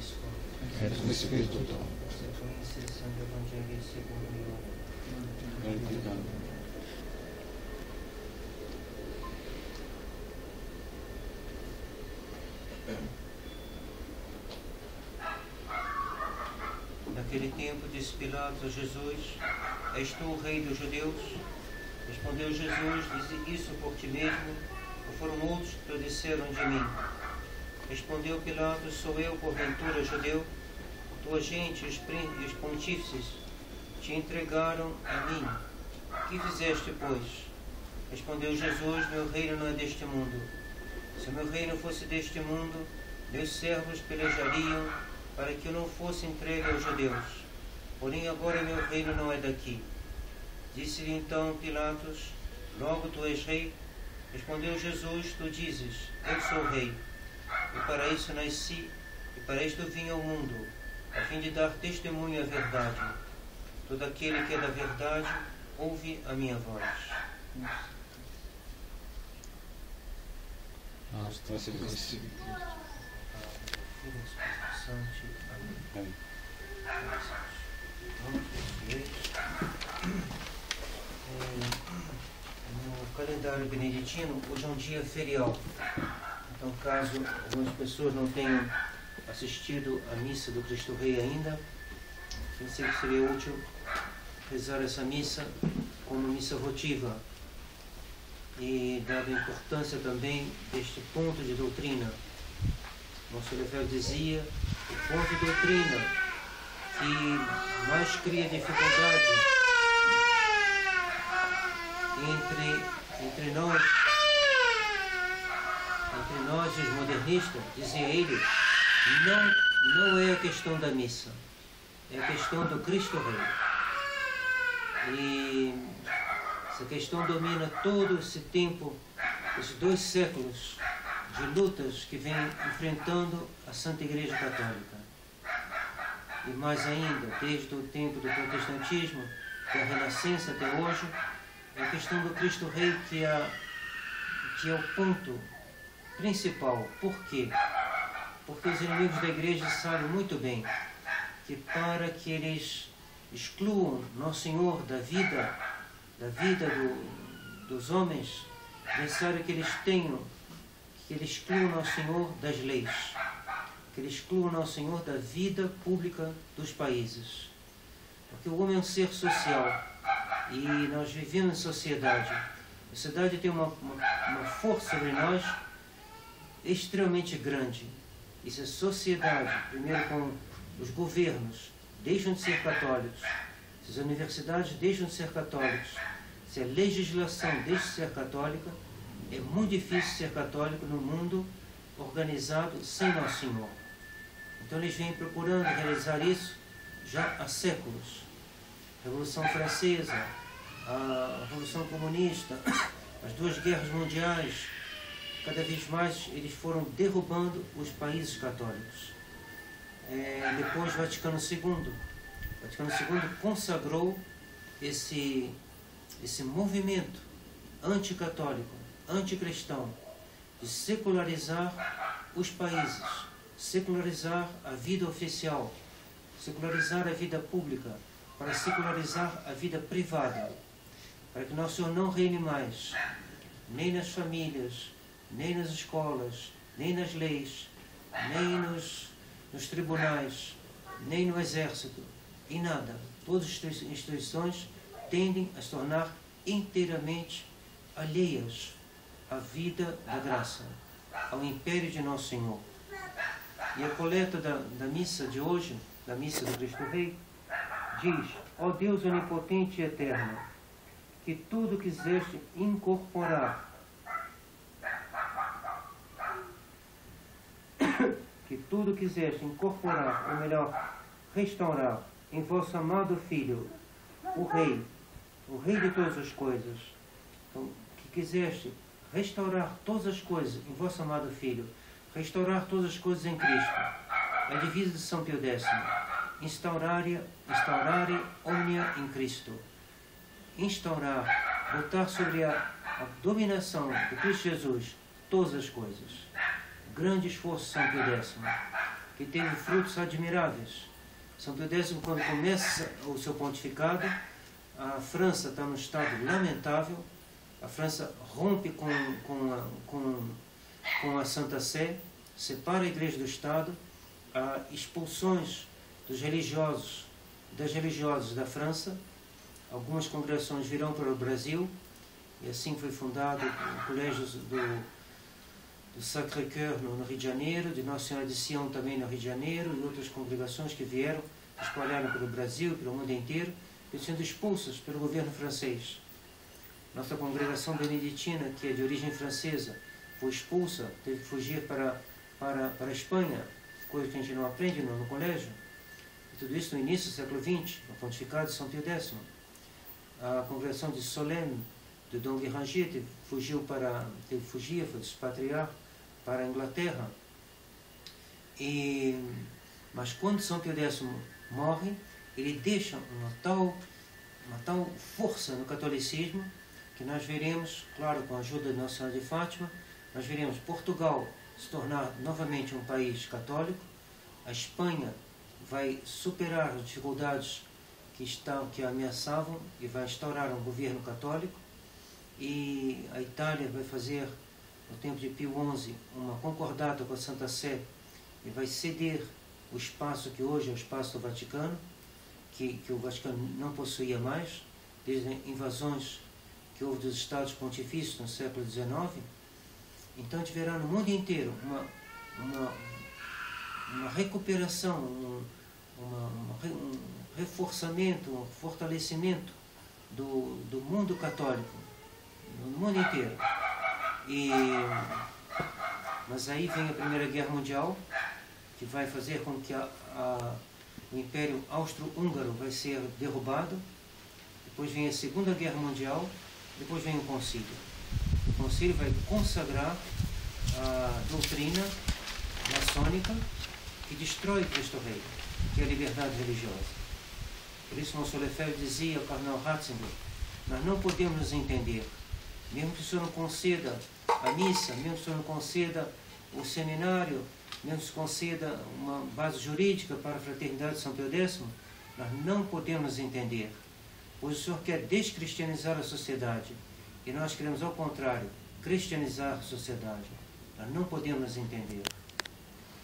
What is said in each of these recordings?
et Spiritus, Santo Evangelii secondo Ioane. Naquele tempo disse Pilatos a Jesus: És tu o rei dos judeus? Respondeu Jesus: Dize isso por ti mesmo, ou foram outros que te disseram de mim? Respondeu Pilatos: Sou eu, porventura, judeu? Tua gente e os pontífices te entregaram a mim. Que fizeste, pois? Respondeu Jesus: Meu reino não é deste mundo. Se o meu reino fosse deste mundo, meus servos pelejariam para que eu não fosse entregue aos judeus. Porém agora meu reino não é daqui. Disse-lhe então Pilatos: Logo tu és rei? Respondeu Jesus: Tu dizes: Eu sou rei. E para isso nasci, e para isto vim ao mundo, a fim de dar testemunho à verdade. Todo aquele que é da verdade ouve a minha voz. Amém. No calendário beneditino, hoje é um dia ferial. Então, caso algumas pessoas não tenham assistido à missa do Cristo Rei ainda, pensei que seria útil rezar essa missa como missa votiva e dada a importância também deste ponto de doutrina. Nosso Lefebvre dizia: o ponto de doutrina que mais cria dificuldade entre nós e os modernistas, dizia ele, não é a questão da missa, é a questão do Cristo Rei. E essa questão domina todo esse tempo, esses 2 séculos de lutas que vem enfrentando a Santa Igreja Católica. E mais ainda, desde o tempo do protestantismo, da Renascença até hoje, é a questão do Cristo Rei que é o ponto principal. Por quê? Porque os inimigos da Igreja sabem muito bem que para que eles excluam Nosso Senhor da vida dos homens, é necessário que eles excluam Nosso Senhor das leis, que eles excluam Nosso Senhor da vida pública dos países. Porque o homem é um ser social e nós vivemos em sociedade. A sociedade tem uma força sobre nós extremamente grande. E se a sociedade, primeiro com os governos, deixam de ser católicos, se as universidades deixam de ser católicos, se a legislação deixa de ser católica, é muito difícil ser católico no mundo organizado sem Nosso Senhor. Então eles vêm procurando realizar isso já há séculos. A Revolução Francesa, a Revolução Comunista, as 2 guerras mundiais, cada vez mais eles foram derrubando os países católicos. Depois Vaticano II. Vaticano II consagrou esse movimento anticatólico, anticristão, de secularizar os países, secularizar a vida oficial, secularizar a vida pública, para secularizar a vida privada, para que Nosso Senhor não reine mais, nem nas famílias, nem nas escolas, nem nas leis, nem nos tribunais, nem no exército, em nada. Todas as instituições tendem a se tornar inteiramente alheias à vida da graça, ao império de Nosso Senhor. E a coleta da missa de hoje, da missa do Cristo Rei, diz: ó Deus onipotente e eterno, que tudo quiseste incorporar, ou melhor, restaurar em vosso amado Filho, o Rei de todas as coisas. Então, que quiseste restaurar todas as coisas em vosso amado Filho, restaurar todas as coisas em Cristo. É a divisa de São Pio X. Instaurare omnia in Cristo. Instaurar, botar sobre a dominação de Cristo Jesus todas as coisas. Grande esforço São Pio X. que teve frutos admiráveis. São Pio X, quando começa o seu pontificado, a França está num estado lamentável. A França rompe com a Santa Sé, separa a Igreja do Estado, há expulsões dos religiosos, das religiosas da França. Algumas congregações virão para o Brasil, e assim foi fundado o Colégio do Sacré-Cœur no Rio de Janeiro, de Nossa Senhora de Sião também no Rio de Janeiro, e outras congregações que vieram, espalharam pelo Brasil, pelo mundo inteiro, e sendo expulsas pelo governo francês. Nossa congregação beneditina, que é de origem francesa, foi expulsa, teve que fugir para a Espanha, coisa que a gente não aprende no colégio. E tudo isso no início do século XX, no pontificado de São Pio X. A congregação de Solesmes, de Dom Guéranger, teve que fugir, foi se expatriar para a Inglaterra. Mas quando São Pio X morre, ele deixa uma tal força no catolicismo, que nós veremos, claro, com a ajuda de Nossa Senhora de Fátima, nós veremos Portugal se tornar novamente um país católico, a Espanha vai superar as dificuldades que a ameaçavam e vai instaurar um governo católico, e a Itália vai fazer, no tempo de Pio XI, uma concordata com a Santa Sé e vai ceder o espaço que hoje é o espaço do Vaticano, que o Vaticano não possuía mais, desde invasões que houve dos Estados Pontifícios no século XIX. Então tiverá no mundo inteiro uma recuperação, um reforçamento, um fortalecimento do mundo católico, no mundo inteiro. Mas aí vem a Primeira Guerra Mundial, que vai fazer com que o Império Austro-Húngaro vai ser derrubado. Depois vem a Segunda Guerra Mundial, depois vem o Concílio. O Concílio vai consagrar a doutrina maçônica que destrói Cristo Rei, que é a liberdade religiosa. Por isso, Monsenhor Lefebvre dizia ao Cardeal Ratzinger: nós não podemos nos entender, mesmo que o Senhor não conceda a missa, mesmo que o Senhor não conceda o seminário, mesmo que conceda uma base jurídica para a Fraternidade de São Pio X, nós não podemos nos entender, pois o Senhor quer descristianizar a sociedade e nós queremos, ao contrário, cristianizar a sociedade. Nós não podemos nos entender.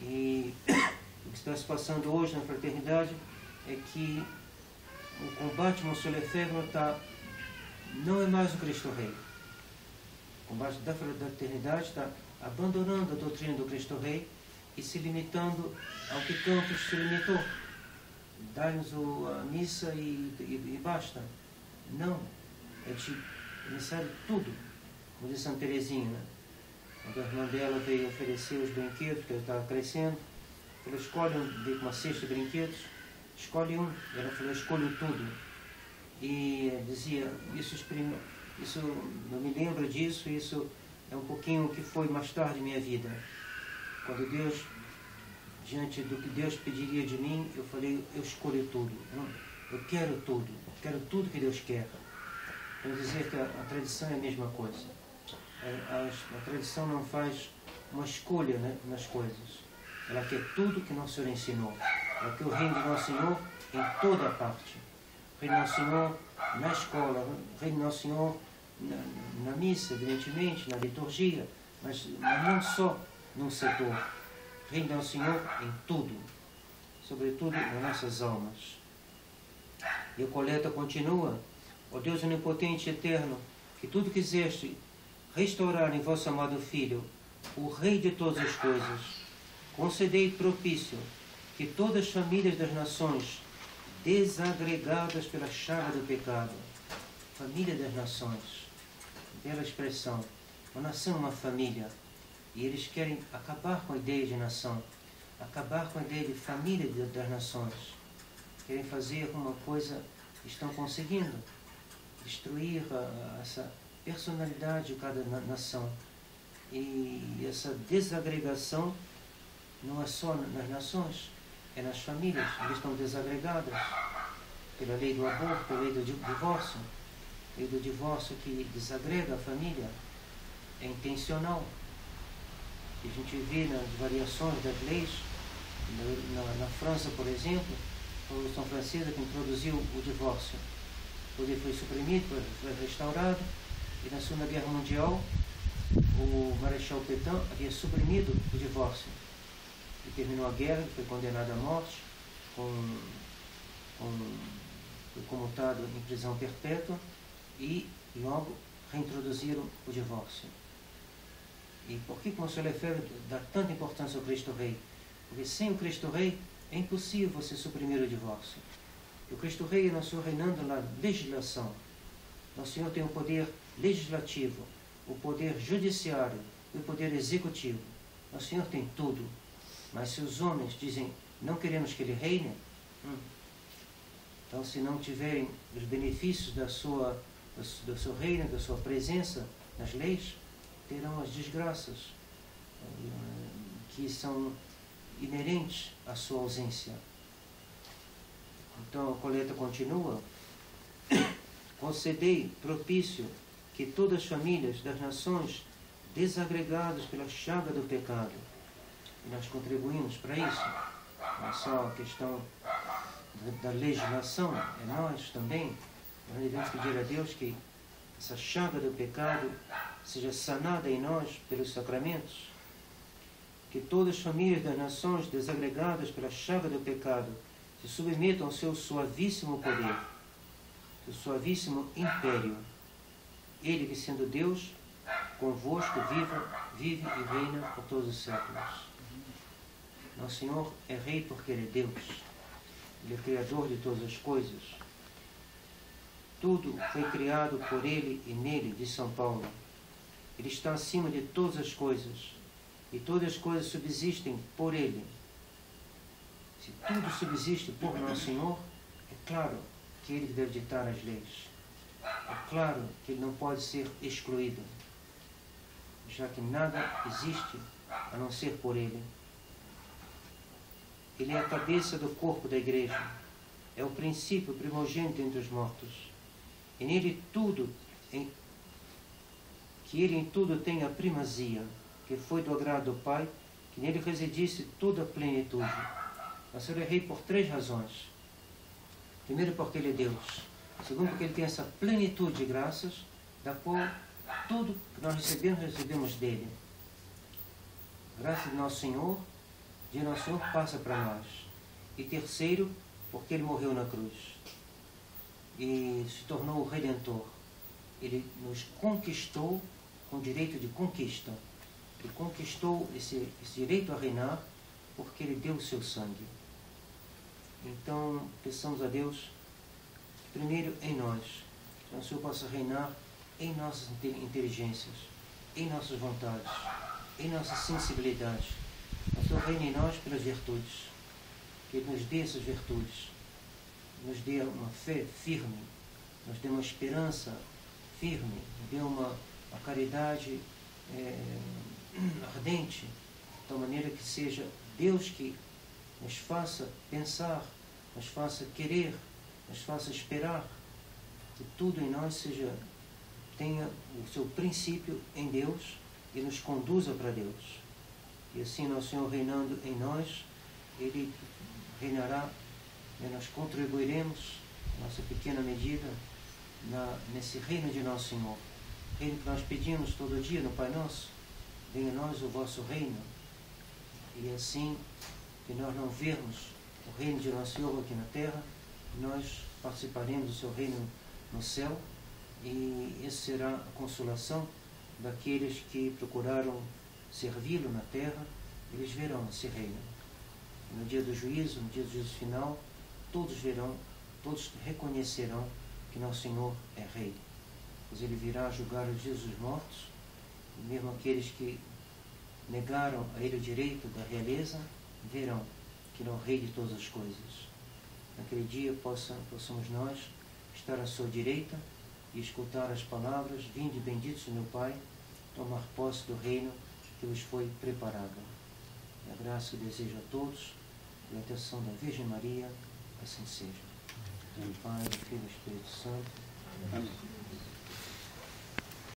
E o que está se passando hoje na Fraternidade é que o combate ao Monsenhor Lefebvre não é mais o Cristo Rei. O combate da Fraternidade está abandonando a doutrina do Cristo Rei e se limitando ao que Campos se limitou. Dá-nos a missa e basta. Não. É necessário tudo. Como diz Santa Teresinha, né? Quando a irmã dela veio oferecer os brinquedos, que ela estava crescendo, ela escolhe veio com uma cesta de brinquedos, escolhe um. Ela falou: escolho tudo. E dizia: isso não me lembro disso, isso é um pouquinho o que foi mais tarde em minha vida. Quando Deus, diante do que Deus pediria de mim, eu falei: eu escolho tudo. Eu quero tudo que Deus quer. Quer dizer que a tradição é a mesma coisa. A tradição não faz uma escolha, né, nas coisas. Ela quer tudo que Nosso Senhor ensinou. Ela quer o reino de Nosso Senhor em toda a parte. O reino de Nosso Senhor na escola, o reino de Nosso Senhor na missa, evidentemente, na liturgia, mas não só num setor. O reino de Nosso Senhor em tudo, sobretudo nas nossas almas. E a coleta continua: ó Deus onipotente e eterno, que tudo quiseste restaurar em vosso amado Filho, o Rei de todas as coisas, concedei propício que todas as famílias das nações, desagregadas pela chaga do pecado, família das nações, bela expressão, uma nação é uma família, e eles querem acabar com a ideia de nação, acabar com a ideia de família das nações, querem fazer uma coisa, estão conseguindo destruir essa personalidade de cada nação. E essa desagregação não é só nas nações, é nas famílias. Eles estão desagregadas pela lei do aborto, pela lei do divórcio. A lei do divórcio que desagrega a família é intencional. E a gente vê nas variações das leis Na França, por exemplo, foi a Revolução Francesa que introduziu o divórcio. Depois ele foi suprimido, foi restaurado, e na Segunda Guerra Mundial o Marechal Pétain havia suprimido o divórcio. Ele terminou a guerra, foi condenado à morte, foi comutado em prisão perpétua e logo reintroduziram o divórcio. E por que Monsieur Lefebvre dá tanta importância ao Cristo Rei? Porque sem o Cristo Rei é impossível você suprimir o divórcio. O Cristo Rei é Nosso Senhor reinando na legislação. Nosso Senhor tem o poder legislativo, o poder judiciário e o poder executivo. Nosso Senhor tem tudo. Mas se os homens dizem, não queremos que Ele reine, então se não tiverem os benefícios do seu reino, da sua presença nas leis, terão as desgraças que são inerentes à sua ausência. Então a coleta continua. Concedei propício que todas as famílias das nações desagregadas pela chaga do pecado, e nós contribuímos para isso, não é só a questão da legislação, é nós também, nós devemos pedir a Deus que essa chaga do pecado seja sanada em nós pelos sacramentos, que todas as famílias das nações desagregadas pela chaga do pecado se submetam ao seu suavíssimo poder, seu suavíssimo império. Ele que, sendo Deus, convosco vive e reina por todos os séculos. Nosso Senhor é Rei porque Ele é Deus. Ele é Criador de todas as coisas. Tudo foi criado por Ele e nele, diz São Paulo. Ele está acima de todas as coisas. E todas as coisas subsistem por Ele. Se tudo subsiste por Nosso Senhor, é claro que Ele deve ditar as leis. É claro que Ele não pode ser excluído, já que nada existe a não ser por Ele. Ele é a cabeça do corpo da Igreja. É o princípio primogênito entre os mortos. E nele que Ele em tudo tem a primazia, que foi do agrado do Pai, que nele residisse toda a plenitude. Nosso Senhor é Rei por 3 razões. Primeiro, porque Ele é Deus. Segundo, porque Ele tem essa plenitude de graças, da qual tudo que nós recebemos dEle. Graça de Nosso Senhor, de Nosso Senhor passa para nós. E terceiro, porque Ele morreu na cruz e se tornou o Redentor. Ele nos conquistou com direito de conquista. Ele conquistou esse direito a reinar porque Ele deu o seu sangue. Então, peçamos a Deus, primeiro em nós, que o Senhor possa reinar em nossas inteligências, em nossas vontades, em nossas sensibilidades. O Senhor reina em nós pelas virtudes, que Ele nos dê essas virtudes, nos dê uma fé firme, nos dê uma esperança firme, nos dê uma caridade ardente, de tal maneira que seja Deus que nos faça pensar, nos faça querer, nos faça esperar, que tudo em nós tenha o seu princípio em Deus e nos conduza para Deus. E assim, Nosso Senhor reinando em nós, Ele reinará, e nós contribuiremos, em nossa pequena medida, nesse reino de Nosso Senhor. Reino que nós pedimos todo dia no Pai Nosso, venha a nós o vosso reino. E assim, que nós não vermos o reino de Nosso Senhor aqui na terra, nós participaremos do seu reino no céu, e essa será a consolação daqueles que procuraram servi-lo na terra. Eles verão esse reino. E no dia do juízo, no dia do juízo final, todos verão, todos reconhecerão que Nosso Senhor é Rei. Pois Ele virá julgar os dias dos mortos, e mesmo aqueles que negaram a Ele o direito da realeza, verão que Ele é o Rei de todas as coisas. Naquele dia possamos nós estar à sua direita e escutar as palavras: vinde benditos do meu Pai, tomar posse do reino que vos foi preparado. E a graça que desejo a todos, pela intercessão da Virgem Maria, assim seja. Em nome do Pai, do Filho e do Espírito Santo. Amém.